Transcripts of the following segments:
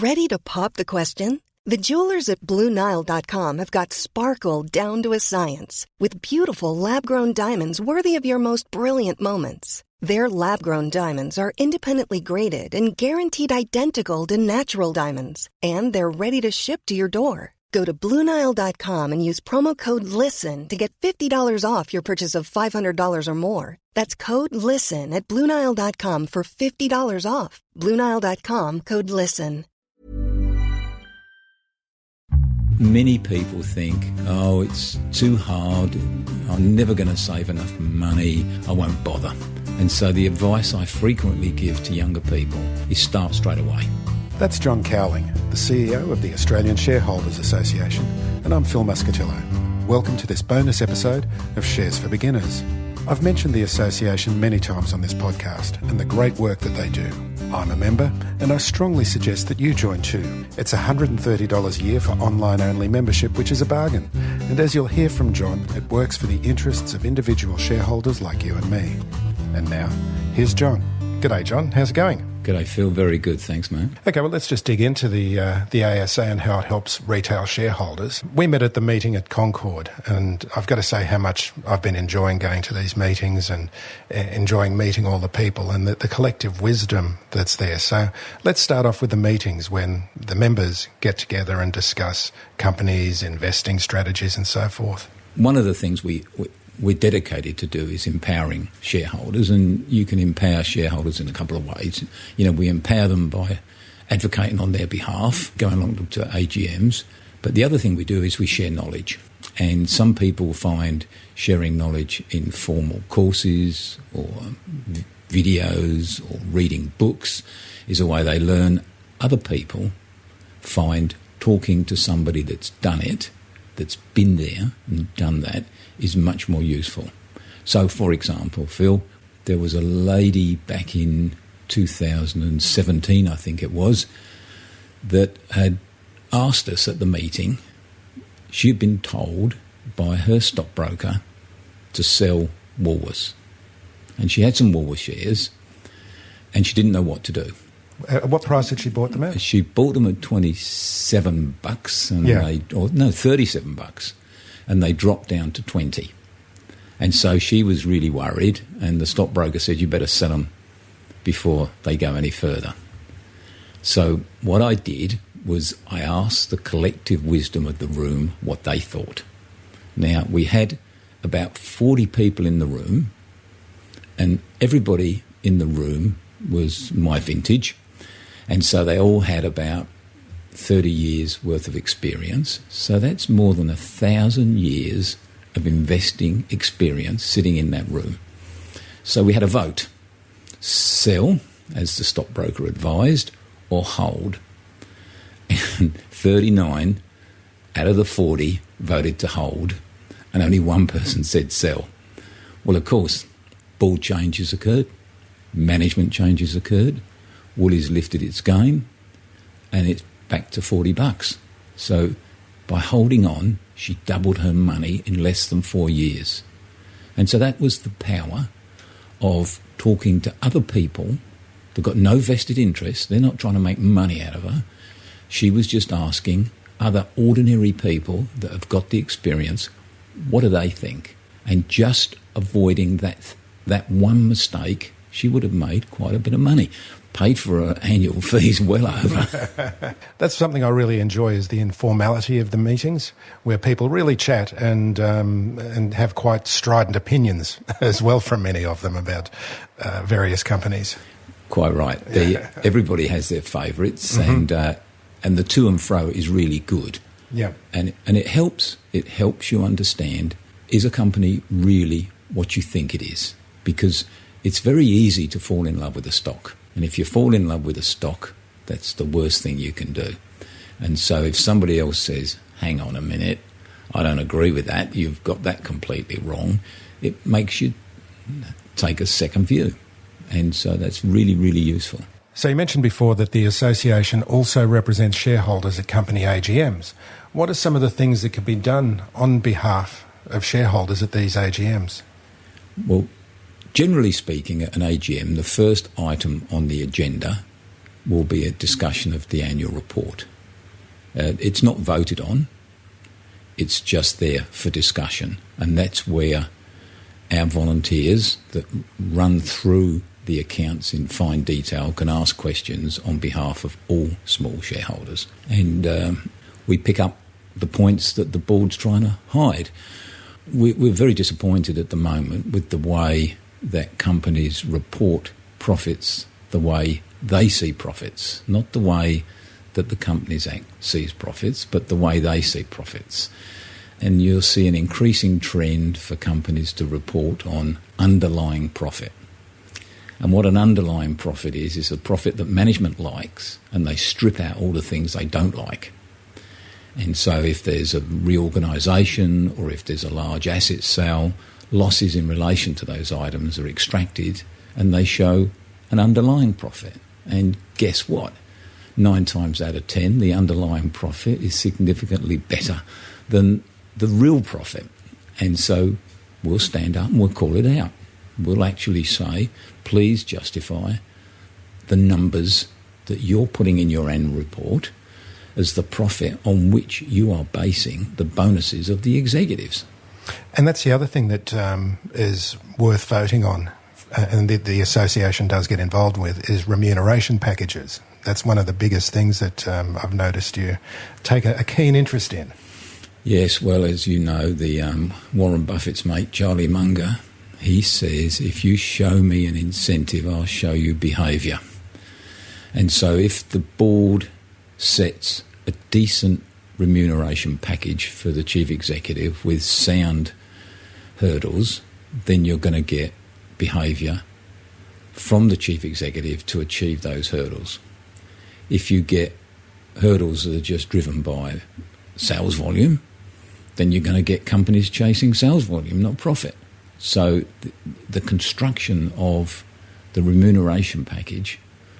Ready to pop the question? The jewelers at BlueNile.com have got sparkle down to a science with beautiful lab-grown diamonds worthy of your most brilliant moments. Their lab-grown diamonds are independently graded and guaranteed identical to natural diamonds, and they're ready to ship to your door. Go to BlueNile.com and use promo code LISTEN to get $50 off your purchase of $500 or more. That's code LISTEN at BlueNile.com for $50 off. BlueNile.com, code LISTEN. Many people think, oh, it's too hard, I'm never going to save enough money, I won't bother. And so the advice I frequently give to younger people is start straight away. That's John Cowling, the CEO of the Australian Shareholders Association, and I'm Phil Muscatillo. Welcome to this bonus episode of Shares for Beginners. I've mentioned the association many times on this podcast and the great work that they do. I'm a member, and I strongly suggest that you join too. It's $130 a year for online-only membership, which is a bargain. And as you'll hear from John, it works for the interests of individual shareholders like you and me. And now, here's John. G'day, John. How's it going? G'day, Phil. Very good. Thanks, mate. Okay, well, let's just dig into the ASA and how it helps retail shareholders. We met at the meeting at Concord, and I've got to say how much I've been enjoying going to these meetings and enjoying meeting all the people and the collective wisdom that's there. So let's start off with the meetings when the members get together and discuss companies, investing strategies and so forth. One of the things we're dedicated to do is empowering shareholders, and you can empower shareholders in a couple of ways. You know, we empower them by advocating on their behalf, going along to AGMs. But the other thing we do is we share knowledge. And some people find sharing knowledge in formal courses or videos or reading books is a way they learn. Other people find talking to somebody that's done it, that's been there and done that, is much more useful. So, for example, Phil, there was a lady back in 2017, I think it was, that had asked us at the meeting. She'd been told by her stockbroker to sell Woolworths. And she had some Woolworths shares and she didn't know what to do. At what price had she bought them at? She bought them at $27 and $37, and they dropped down to 20. And so she was really worried, and the stockbroker said, you better sell them before they go any further. So what I did was I asked the collective wisdom of the room what they thought. Now, we had about 40 people in the room, and everybody in the room was my vintage. And so they all had about 30 years worth of experience. So that's more than 1,000 years of investing experience sitting in that room. So we had a vote. Sell, as the stockbroker advised, or hold. And 39 out of the 40 voted to hold, and only one person said sell. Well, of course, board changes occurred, management changes occurred, Woolies lifted its game, and it's back to $40. So by holding on, she doubled her money in less than 4 years. And so that was the power of talking to other people. They've got no vested interest. They're not trying to make money out of her. She was just asking other ordinary people that have got the experience, what do they think? And just avoiding that one mistake, she would have made quite a bit of money. Paid for her annual fees well over. That's something I really enjoy, is the informality of the meetings, where people really chat and have quite strident opinions as well from many of them about various companies. Quite right. Everybody has their favourites, mm-hmm. and the to and fro is really good. Yeah, and it helps. It helps you understand, is a company really what you think it is? Because it's very easy to fall in love with a stock. And if you fall in love with a stock, that's the worst thing you can do. And so if somebody else says, hang on a minute, I don't agree with that, you've got that completely wrong, it makes you take a second view. And so that's really, really useful. So you mentioned before that the association also represents shareholders at company AGMs. What are some of the things that can be done on behalf of shareholders at these AGMs? Well, generally speaking, at an AGM, the first item on the agenda will be a discussion of the annual report. It's not voted on, it's just there for discussion, and that's where our volunteers that run through the accounts in fine detail can ask questions on behalf of all small shareholders. And we pick up the points that the board's trying to hide. We're very disappointed at the moment with the way that companies report profits the way they see profits, not the way that the Companies Act sees profits, but the way they see profits. And you'll see an increasing trend for companies to report on underlying profit. And what an underlying profit is a profit that management likes, and they strip out all the things they don't like. And so if there's a reorganisation or if there's a large asset sale, losses in relation to those items are extracted and they show an underlying profit. And guess what? 9 times out of 10, the underlying profit is significantly better than the real profit. And so we'll stand up and we'll call it out. We'll actually say, please justify the numbers that you're putting in your annual report as the profit on which you are basing the bonuses of the executives. And that's the other thing that is worth voting on, and the association does get involved with, is remuneration packages. That's one of the biggest things that I've noticed you take a keen interest in. Yes, well, as you know, the Warren Buffett's mate, Charlie Munger, he says, if you show me an incentive, I'll show you behaviour. And so if the board sets a decent remuneration package for the chief executive with sound hurdles, then you're going to get behaviour from the chief executive to achieve those hurdles. If you get hurdles that are just driven by sales volume, then you're going to get companies chasing sales volume, not profit. So the construction of the remuneration package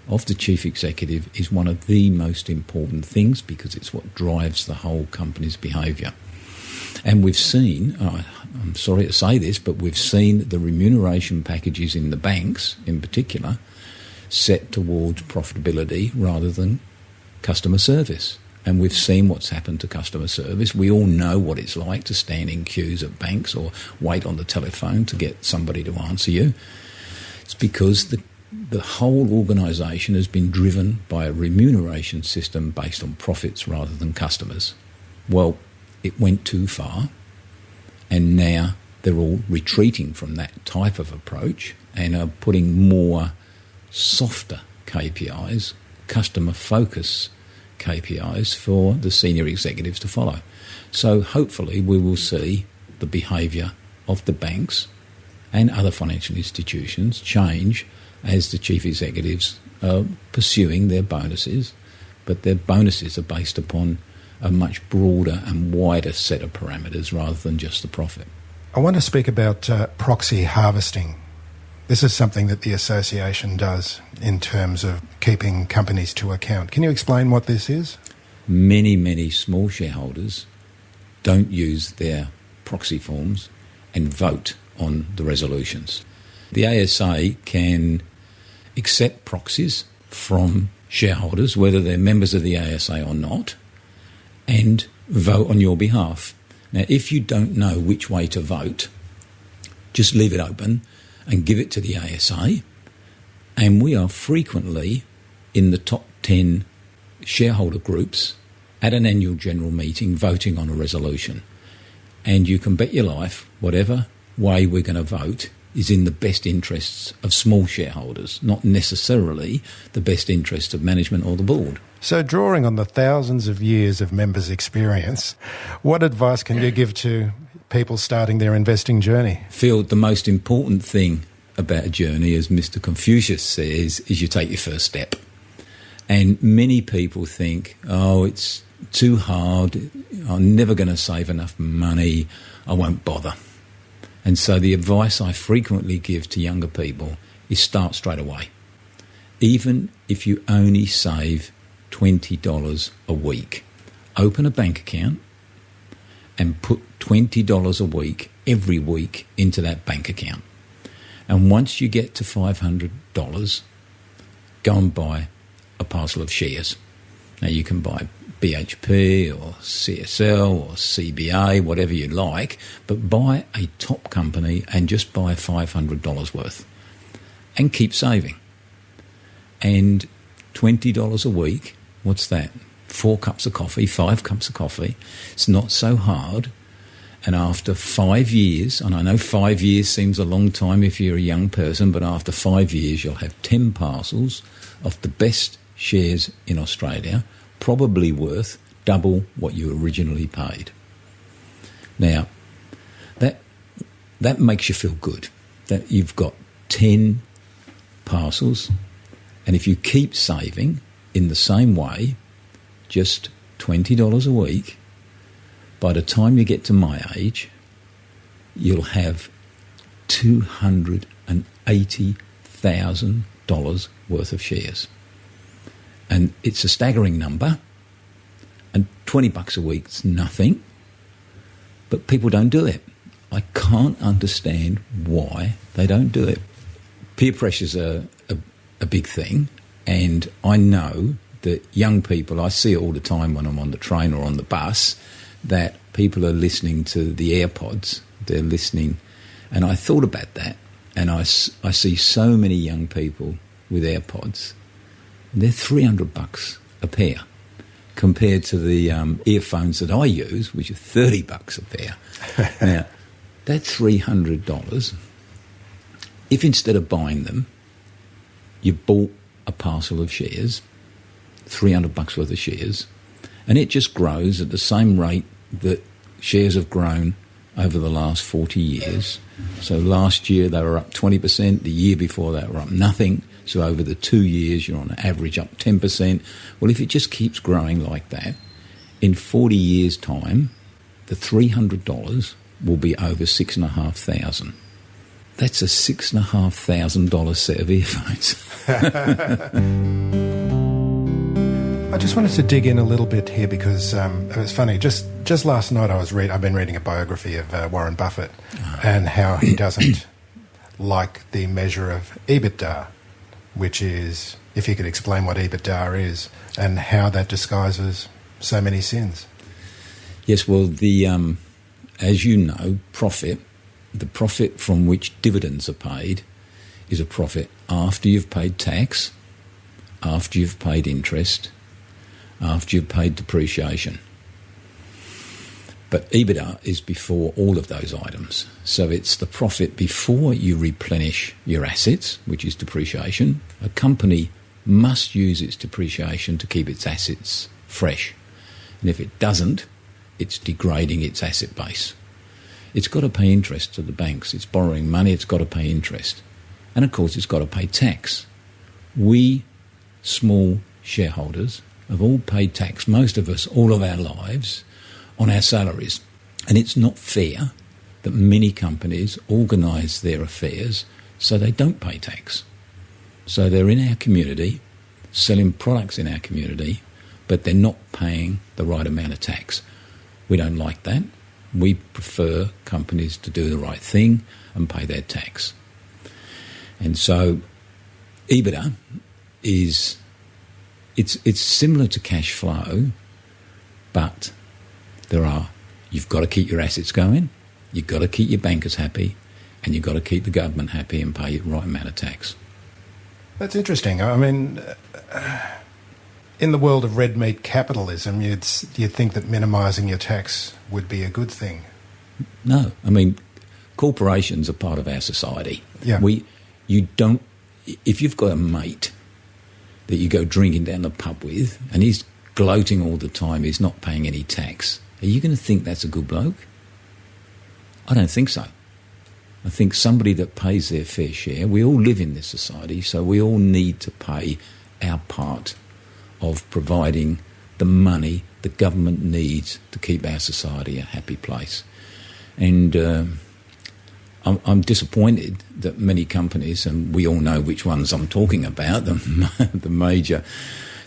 of the chief executive is one of the most important things because it's what drives the whole company's behaviour. And we've seen, I'm sorry to say this, but we've seen the remuneration packages in the banks in particular set towards profitability rather than customer service. And we've seen what's happened to customer service. We all know what it's like to stand in queues at banks or wait on the telephone to get somebody to answer you. It's because the whole organisation has been driven by a remuneration system based on profits rather than customers. Well, it went too far, and now they're all retreating from that type of approach and are putting more softer KPIs, customer focus KPIs for the senior executives to follow. So hopefully we will see the behaviour of the banks and other financial institutions change as the chief executives are pursuing their bonuses, but their bonuses are based upon a much broader and wider set of parameters rather than just the profit. I want to speak about proxy harvesting. This is something that the association does in terms of keeping companies to account. Can you explain what this is? Many small shareholders don't use their proxy forms and vote on the resolutions. The ASA can accept proxies from shareholders, whether they're members of the ASA or not, and vote on your behalf. Now, if you don't know which way to vote, just leave it open and give it to the ASA. And we are frequently in the top 10 shareholder groups at an annual general meeting voting on a resolution. And you can bet your life, whatever way we're going to vote is in the best interests of small shareholders, not necessarily the best interests of management or the board. So drawing on the thousands of years of members' experience, what advice can you give to people starting their investing journey? Phil, the most important thing about a journey, as Mr. Confucius says, is you take your first step. And many people think, oh, it's too hard, I'm never going to save enough money, I won't bother. And so the advice I frequently give to younger people is start straight away. Even if you only save $20 a week, open a bank account and put $20 a week every week into that bank account. And once you get to $500, go and buy a parcel of shares. Now, you can buy BHP or CSL or CBA, whatever you like, but buy a top company and just buy $500 worth and keep saving. And $20 a week, what's that? 4 cups of coffee, 5 cups of coffee. It's not so hard. And after 5 years, and I know 5 years seems a long time if you're a young person, but after 5 years you'll have 10 parcels of the best shares in Australia, probably worth double what you originally paid. Now, that makes you feel good, that you've got 10 parcels, and if you keep saving in the same way, just $20 a week, by the time you get to my age, you'll have $280,000 worth of shares. And it's a staggering number, and $20 a week is nothing, but people don't do it. I can't understand why they don't do it. Peer pressure's a big thing, and I know that young people, I see it all the time when I'm on the train or on the bus, that people are listening to the AirPods, they're listening, and I thought about that, and I see so many young people with AirPods, and they're $300 a pair, compared to the earphones that I use, which are $30 a pair. Now, that's $300. If instead of buying them, you bought a parcel of shares, $300 worth of shares, and it just grows at the same rate that shares have grown over the last 40 years. So last year they were up 20%, the year before that were up nothing. So over the 2 years you're on average up 10%. Well, if it just keeps growing like that, in 40 years' time, the $300 will be over $6,500. That's a $6,500 set of earphones. I just wanted to dig in a little bit here because it was funny. Just last night I've been reading a biography of Warren Buffett and how he doesn't like the measure of EBITDA, which is, if you could explain what EBITDA is and how that disguises so many sins. Yes, well, as you know, the profit from which dividends are paid is a profit after you've paid tax, after you've paid interest, after you've paid depreciation. But EBITDA is before all of those items. So it's the profit before you replenish your assets, which is depreciation. A company must use its depreciation to keep its assets fresh. And if it doesn't, it's degrading its asset base. It's got to pay interest to the banks. It's borrowing money, it's got to pay interest. And of course, it's got to pay tax. We, small shareholders, have all paid tax, most of us, all of our lives, on our salaries. And it's not fair that many companies organise their affairs so they don't pay tax. So they're in our community, selling products in our community, but they're not paying the right amount of tax. We don't like that. We prefer companies to do the right thing and pay their tax. And so EBITDA is, it's similar to cash flow, but you've got to keep your assets going, you've got to keep your bankers happy, and you've got to keep the government happy and pay the right amount of tax. That's interesting. I mean, in the world of red meat capitalism, you'd think that minimising your tax would be a good thing. No, I mean, corporations are part of our society. Yeah. If you've got a mate that you go drinking down the pub with and he's gloating all the time, he's not paying any tax, are you going to think that's a good bloke? I don't think so. I think somebody that pays their fair share, we all live in this society, so we all need to pay our part of providing the money the government needs to keep our society a happy place. And I'm disappointed that many companies, and we all know which ones I'm talking about, the major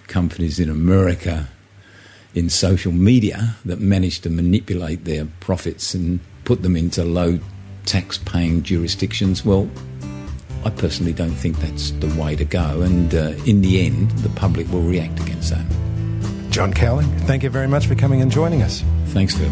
companies in America in social media that manage to manipulate their profits and put them into low tax-paying jurisdictions. Well, I personally don't think that's the way to go, and in the end, the public will react against that. John Cowling, thank you very much for coming and joining us. Thanks, Phil.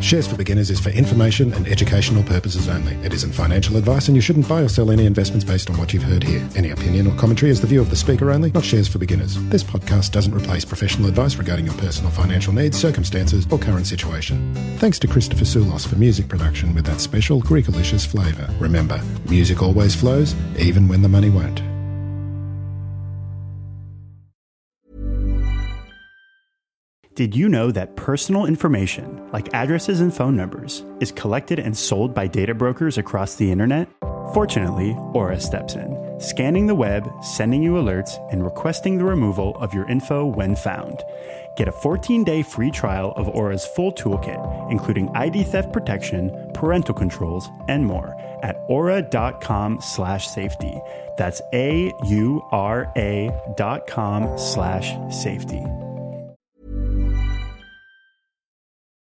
Shares for Beginners is for information and educational purposes only. It isn't financial advice, and you shouldn't buy or sell any investments based on what you've heard here. Any opinion or commentary is the view of the speaker only, not Shares for Beginners. This podcast doesn't replace professional advice regarding your personal financial needs, circumstances, or current situation. Thanks to Christopher Soulos for music production with that special Greekalicious flavour. Remember, music always flows, even when the money won't. Did you know that personal information, like addresses and phone numbers, is collected and sold by data brokers across the internet? Fortunately, Aura steps in, scanning the web, sending you alerts, and requesting the removal of your info when found. Get a 14-day free trial of Aura's full toolkit, including ID theft protection, parental controls, and more at aura.com/safety. That's AURA.com/safety.